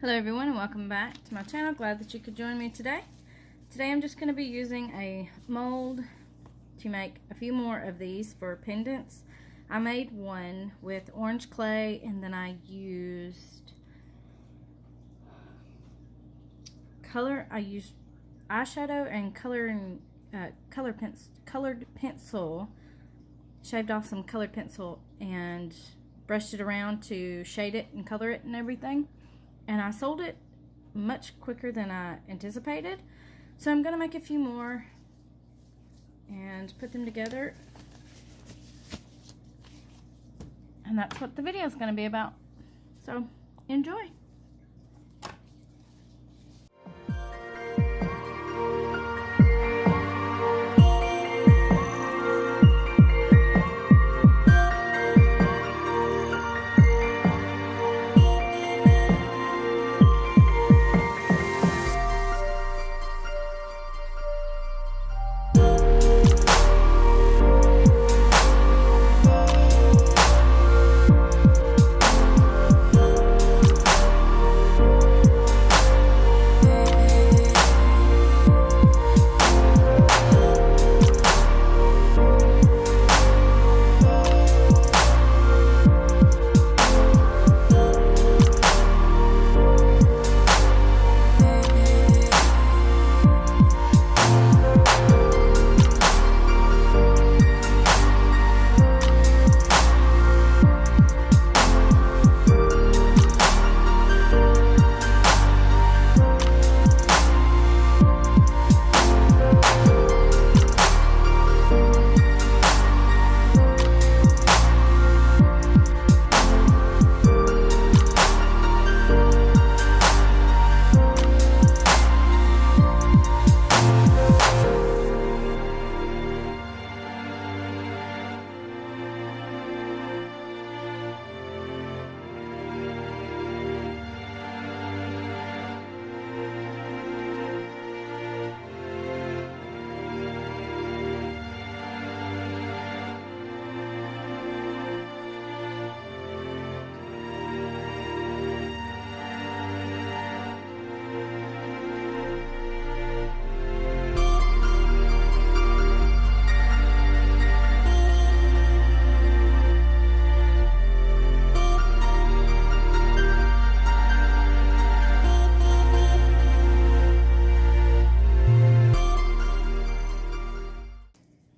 Hello everyone and welcome back to my channel. Glad that you could join me today. Today I'm just going to be using a mold to make a few more of these for pendants. I made one with orange clay and then I used eyeshadow and colored pencil, shaved off some colored pencil and brushed it around to shade it and color it and everything. And I sold it much quicker than I anticipated. So I'm going to make a few more and put them together. And that's what the video is going to be about. So enjoy.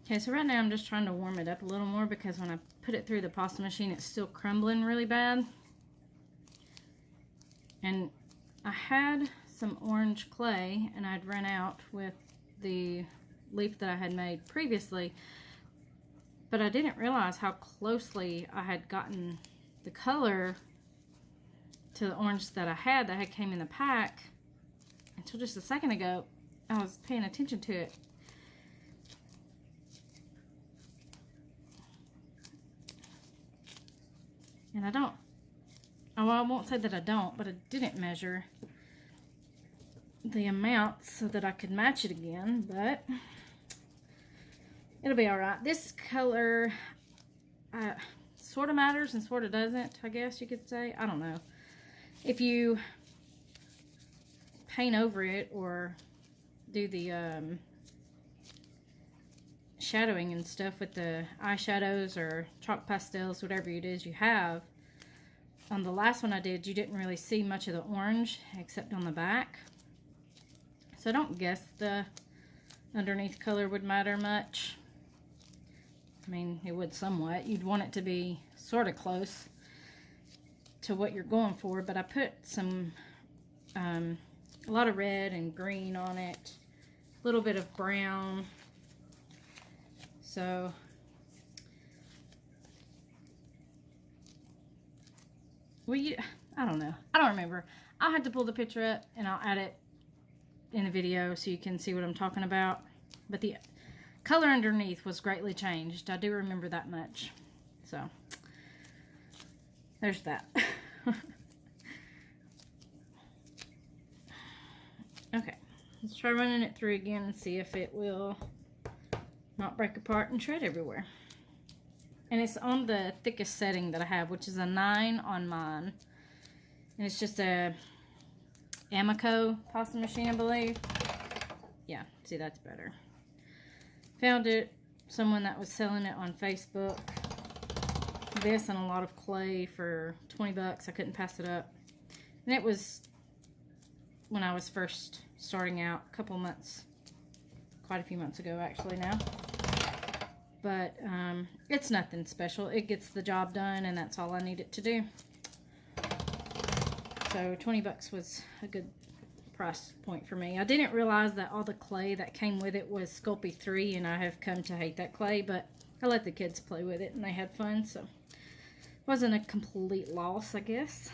Okay, so right now I'm just trying to warm it up a little more because when I put it through the pasta machine, it's still crumbling really bad. And I had some orange clay and I'd run out with the leaf that I had made previously, but I didn't realize how closely I had gotten the color to the orange that I had came in the pack until just a second ago. I was paying attention to it. And I won't say that I don't, but I didn't measure the amount so that I could match it again, but it'll be all right. This color sort of matters and sort of doesn't, I guess you could say. I don't know. If you paint over it or do the shadowing and stuff with the eyeshadows or chalk pastels, whatever it is you have. On the last one I did, you didn't really see much of the orange except on the back. So I don't guess the underneath color would matter much. I mean, it would somewhat. You'd want it to be sort of close to what you're going for, but I put some a lot of red and green on it, a little bit of brown. So I don't know. I don't remember. I'll have to pull the picture up and I'll add it in the video so you can see what I'm talking about. But the color underneath was greatly changed. I do remember that much. So there's that. Okay, let's try running it through again and see if it will not break apart and shred everywhere. And it's on the thickest setting that I have, which is a 9 on mine. And it's just a Amico pasta machine, I believe. Yeah, see, that's better. Found it, someone that was selling it on Facebook. This and a lot of clay for 20 bucks. I couldn't pass it up. And it was when I was first starting out, a couple months, quite a few months ago actually now. But it's nothing special. It gets the job done, and that's all I need it to do. So 20 bucks was a good price point for me. I didn't realize that all the clay that came with it was Sculpey 3, and I have come to hate that clay, but I let the kids play with it and they had fun, so it wasn't a complete loss, I guess.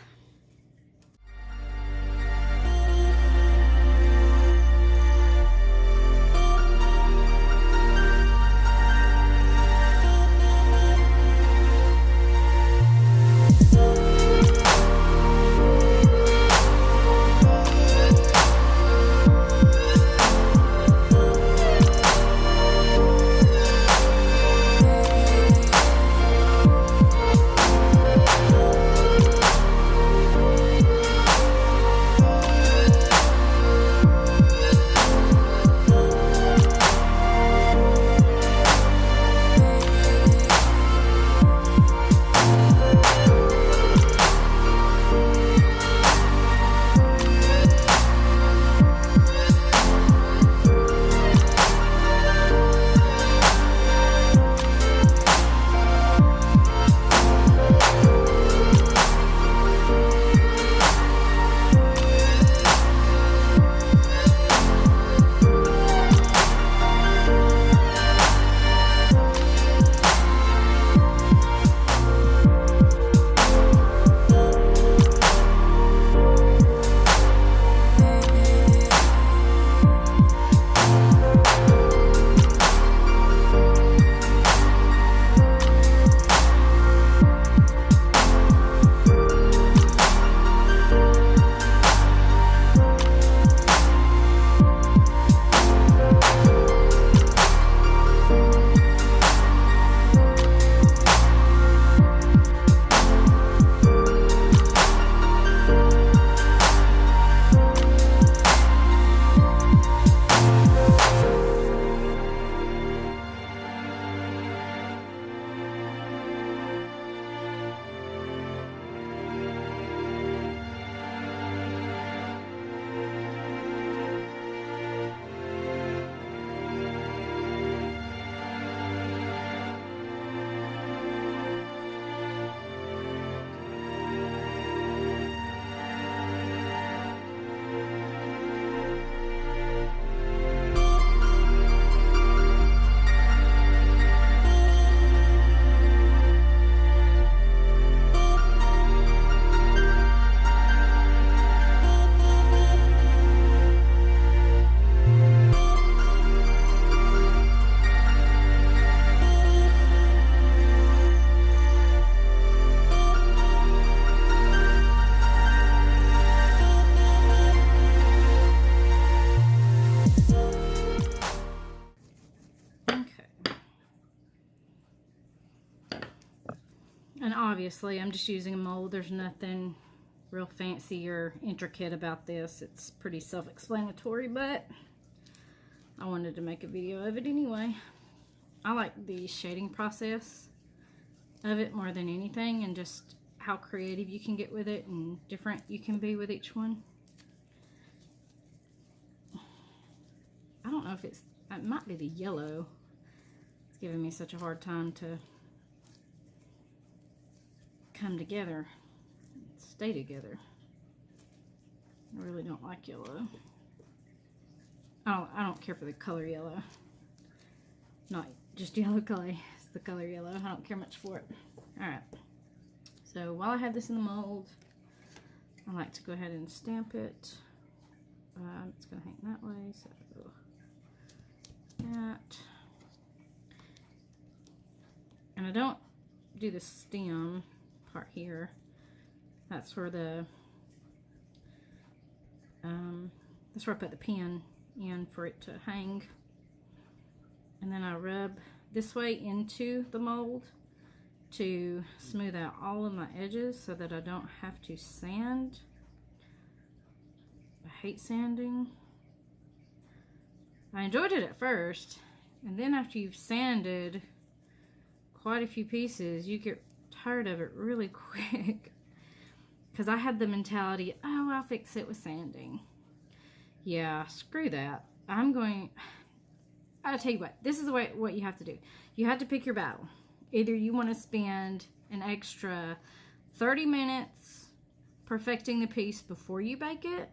And obviously, I'm just using a mold. There's nothing real fancy or intricate about this. It's pretty self-explanatory, but I wanted to make a video of it anyway. I like the shading process of it more than anything, and just how creative you can get with it and different you can be with each one. I don't know if it might be the yellow. It's giving me such a hard time to come together, stay together. I really don't like yellow. I don't care for the color yellow. Not just yellow clay, it's the color yellow. I don't care much for it. Alright, so while I have this in the mold, I like to go ahead and stamp it. It's going to hang that way, so that. And I don't do the stem part here. That's where the that's where I put the pin in for it to hang. And then I rub this way into the mold to smooth out all of my edges so that I don't have to sand. hate sanding. I enjoyed it at first, and then after you've sanded quite a few pieces, you get tired of it really quick. Because I had the mentality, oh, I'll fix it with sanding. Yeah, screw that. I'll tell you what, this is what you have to do. You have to pick your battle. Either you want to spend an extra 30 minutes perfecting the piece before you bake it,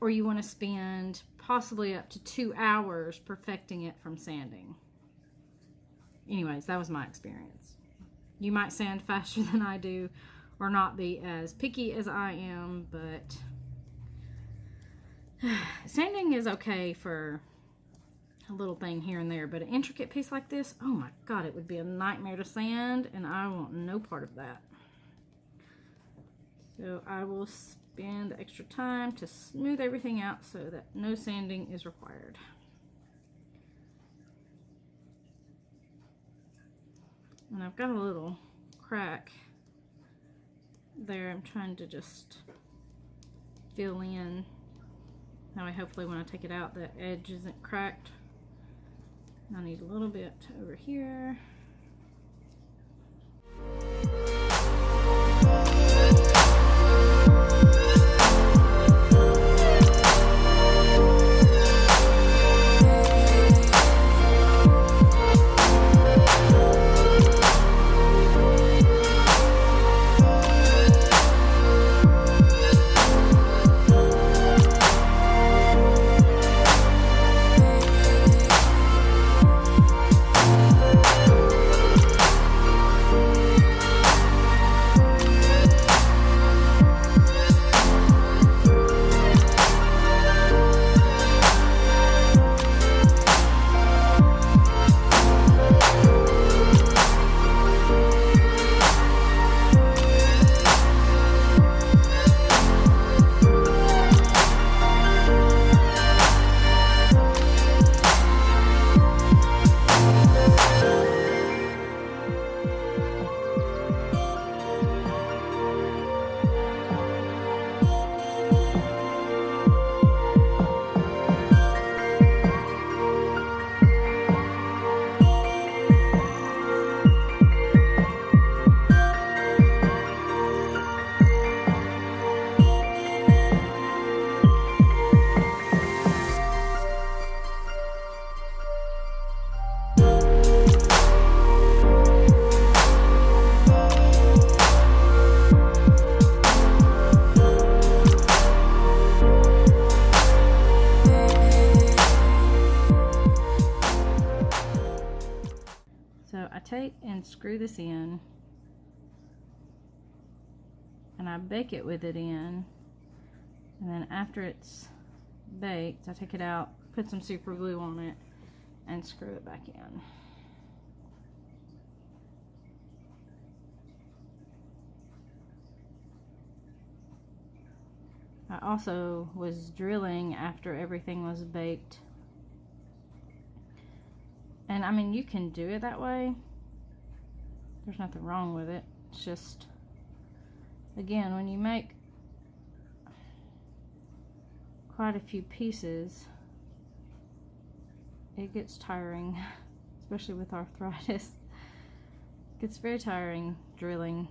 or you want to spend possibly up to 2 hours perfecting it from sanding. Anyways, that was my experience. You might sand faster than I do, or not be as picky as I am, but sanding is okay for a little thing here and there, but an intricate piece like this, oh my god, it would be a nightmare to sand, and I want no part of that. So I will spend the extra time to smooth everything out so that no sanding is required. And I've got a little crack there. I'm trying to just fill in. That way, hopefully when I take it out, the edge isn't cracked. I need a little bit over here. Take and screw this in, and I bake it with it in, and then after it's baked I take it out, put some super glue on it, and screw it back in. I also was drilling after everything was baked, and I mean, you can do it that way. There's nothing wrong with it. It's just, again, when you make quite a few pieces, it gets tiring, especially with arthritis. It gets very tiring drilling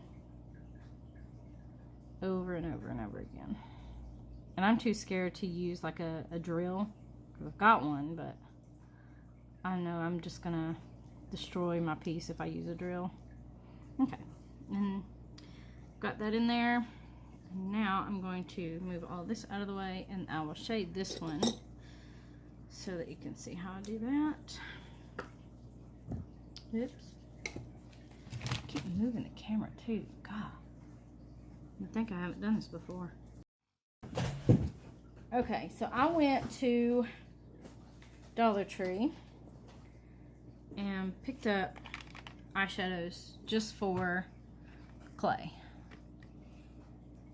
over and over and over again. And I'm too scared to use like a drill, because I've got one, but I know I'm just gonna destroy my piece if I use a drill. Okay, and got that in there. Now I'm going to move all this out of the way, and I will shade this one so that you can see how I do that. Oops. I keep moving the camera too. God. I think I haven't done this before. Okay, so I went to Dollar Tree and picked up eyeshadows just for clay.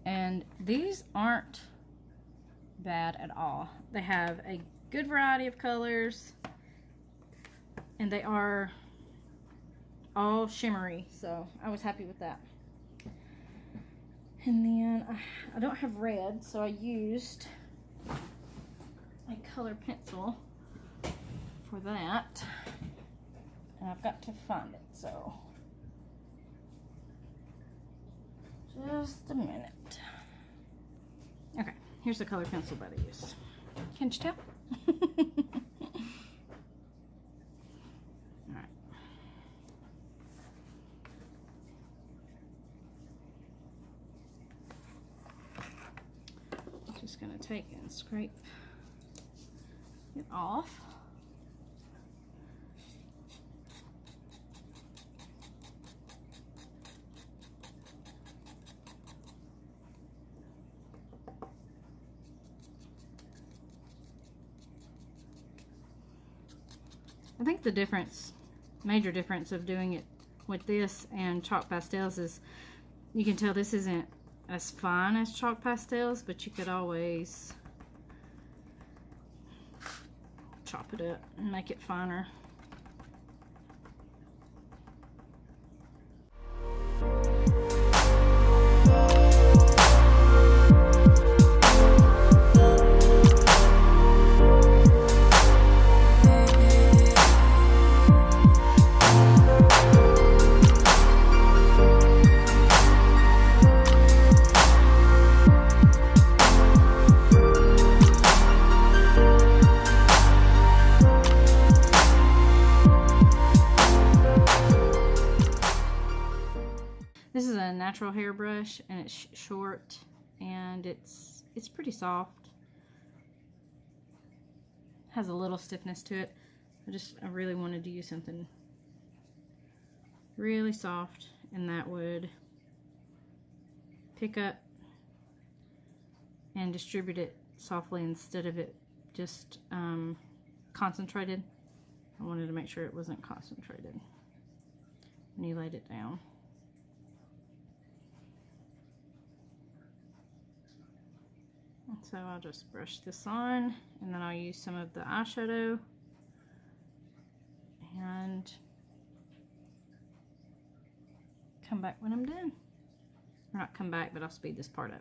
And these aren't bad at all. They have a good variety of colors, and they are all shimmery, so I was happy with that. And then I don't have red, so I used color pencil for that. And I've got to find it, so just a minute. Okay, here's the color pencil that I use. Can't you tell? Alright. Just gonna take and scrape it off. I think the difference, major difference of doing it with this and chalk pastels is you can tell this isn't as fine as chalk pastels, but you could always chop it up and make it finer. This is a natural hairbrush, and it's short, and it's pretty soft. Has a little stiffness to it. I really wanted to use something really soft, and that would pick up and distribute it softly instead of it just concentrated. I wanted to make sure it wasn't concentrated when you laid it down. So I'll just brush this on, and then I'll use some of the eyeshadow and come back when I'm done. Or not come back, but I'll speed this part up.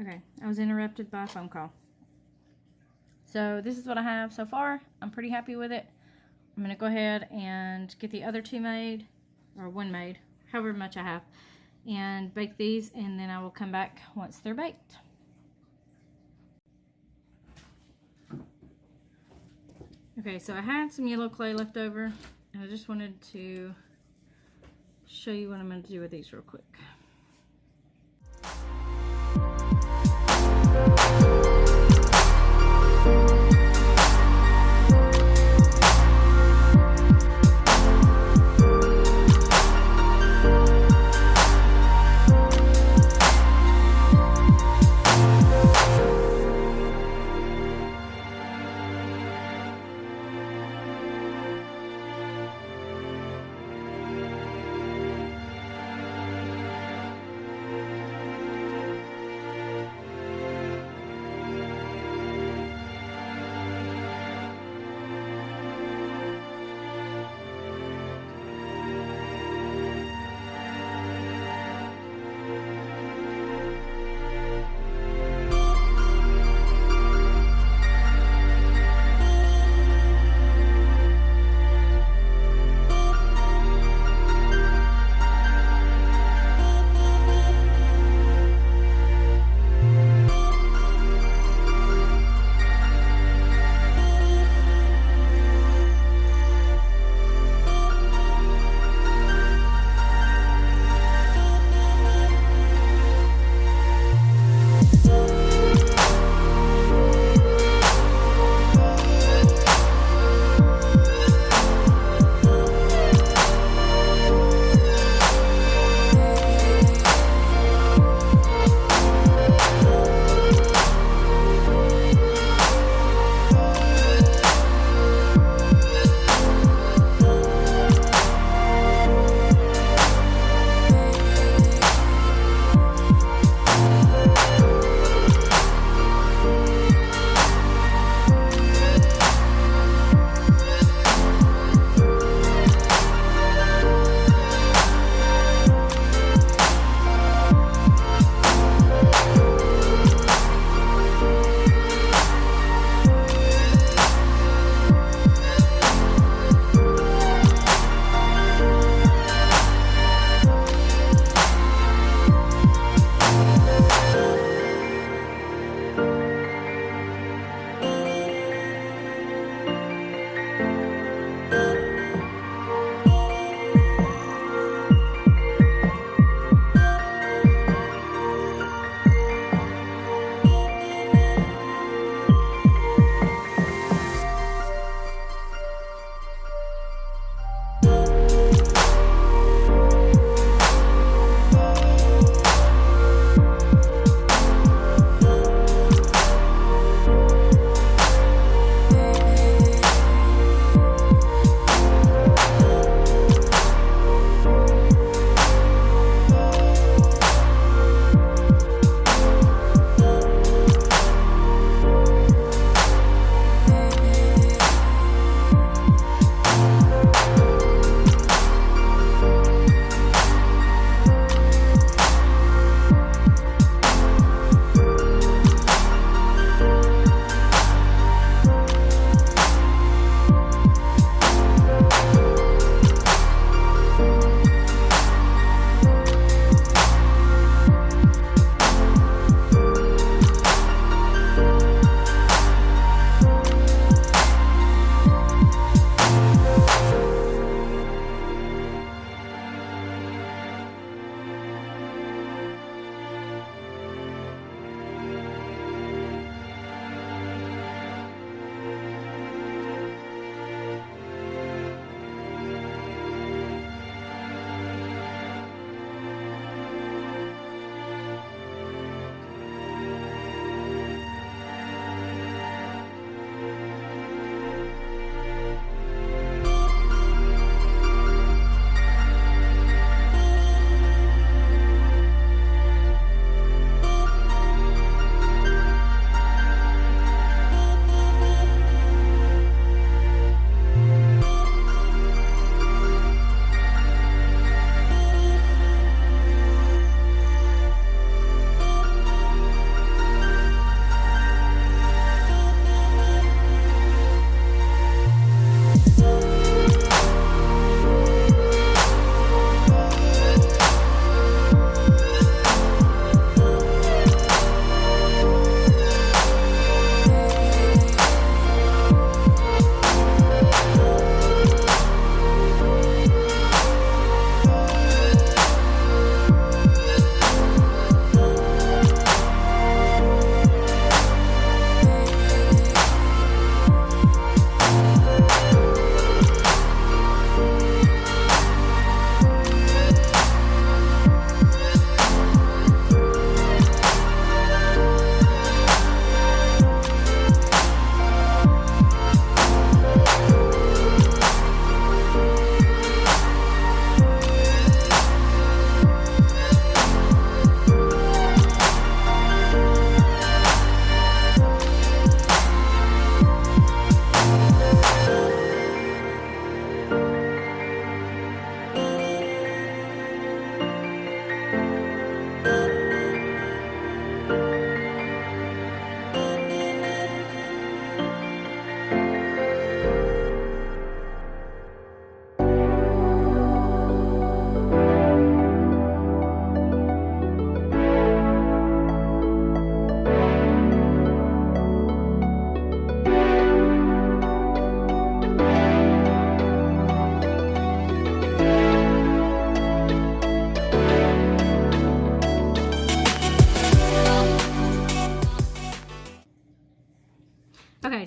Okay, I was interrupted by a phone call. So this is what I have so far. I'm pretty happy with it. I'm going to go ahead and get the other two made, or one made, however much I have, and bake these, and then I will come back once they're baked. Okay, so I had some yellow clay left over, and I just wanted to show you what I'm going to do with these real quick.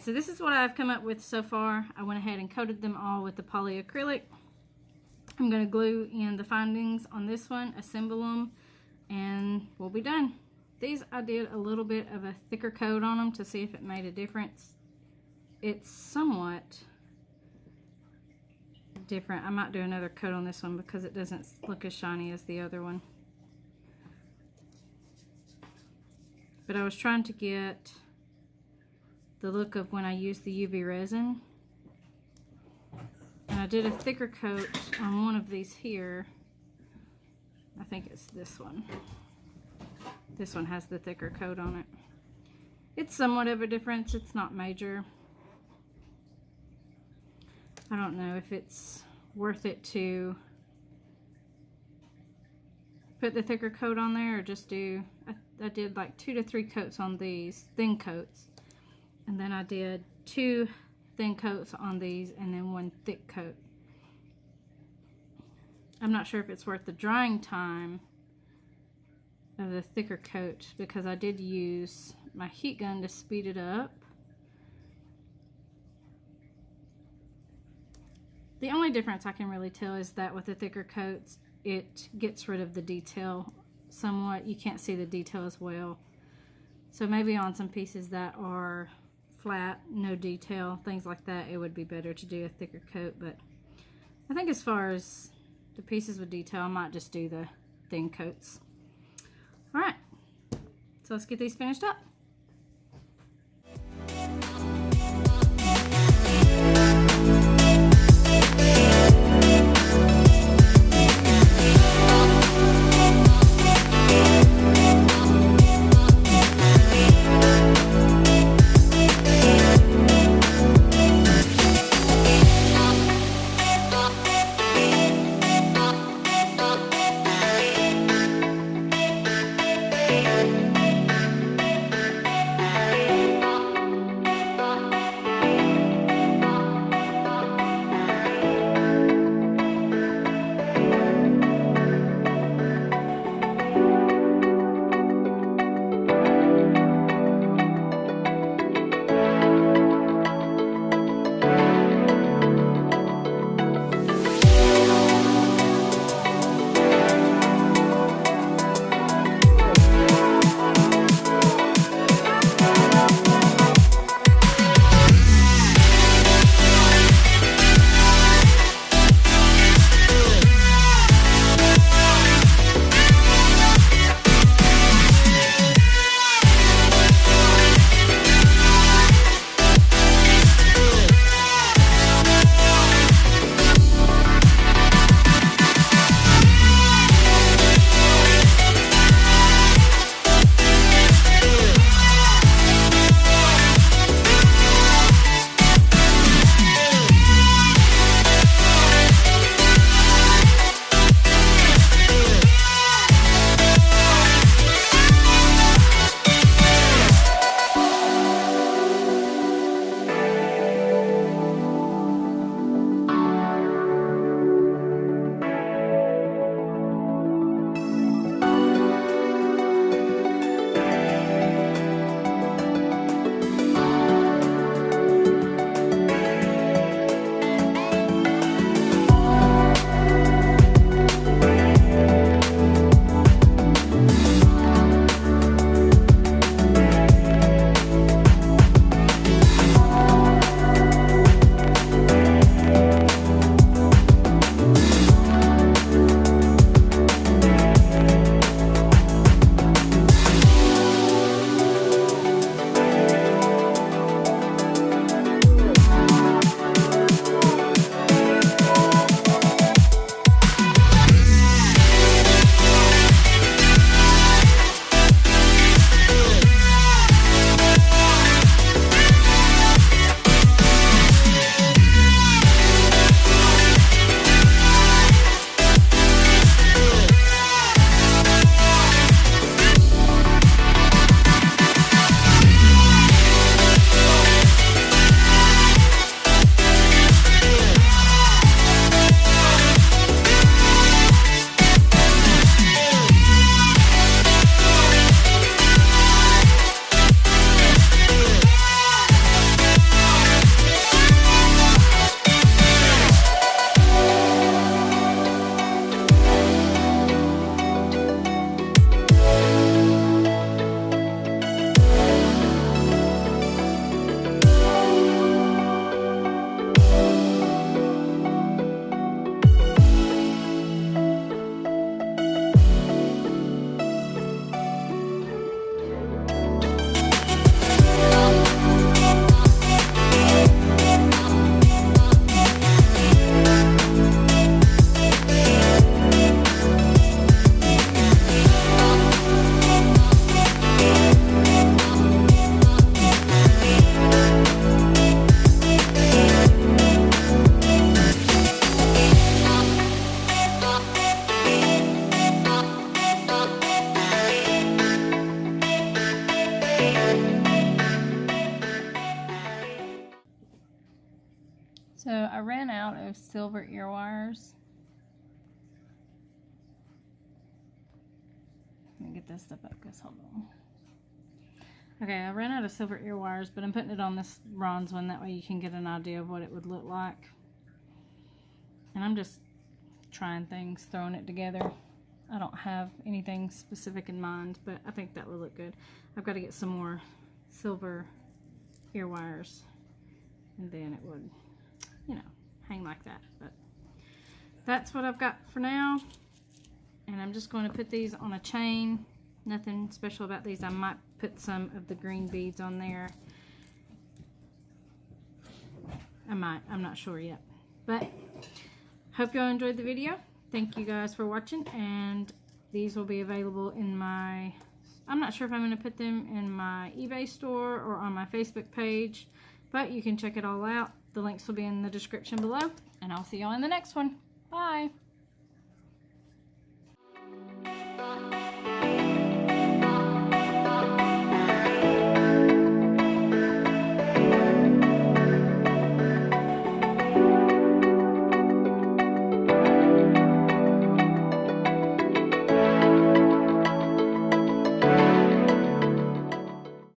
so this is what I've come up with so far. I went ahead and coated them all with the polyacrylic. I'm going to glue in the findings on this one, assemble them, and we'll be done. These I did a little bit of a thicker coat on them to see if it made a difference. It's somewhat different. I might do another coat on this one because it doesn't look as shiny as the other one. But I was trying to get the look of when I used the UV resin. And I did a thicker coat on one of these here. I think it's this one. This one has the thicker coat on it. It's somewhat of a difference. It's not major. I don't know if it's worth it to put the thicker coat on there or just do, I did like 2 to 3 coats on these, thin coats. And then I did 2 thin coats on these and then 1 thick coat. I'm not sure if it's worth the drying time of the thicker coat because I did use my heat gun to speed it up. The only difference I can really tell is that with the thicker coats, it gets rid of the detail somewhat. You can't see the detail as well. So maybe on some pieces that are flat, no detail, things like that, it would be better to do a thicker coat. But I think as far as the pieces with detail, I might just do the thin coats. All right, so let's get these finished up. of silver ear wires. Let me get this to focus. Hold on. Okay, I ran out of silver ear wires, but I'm putting it on this bronze one. That way you can get an idea of what it would look like. And I'm just trying things, throwing it together. I don't have anything specific in mind, but I think that would look good. I've got to get some more silver ear wires, and then it would, you know, hang like that. But that's what I've got for now. And I'm just going to put these on a chain. Nothing special about these. I might put some of the green beads on there. I might. I'm not sure yet. But hope y'all enjoyed the video. Thank you guys for watching. And these will be available in my... I'm not sure if I'm going to put them in my eBay store or on my Facebook page. But you can check it all out. The links will be in the description below. And I'll see y'all in the next one. Bye.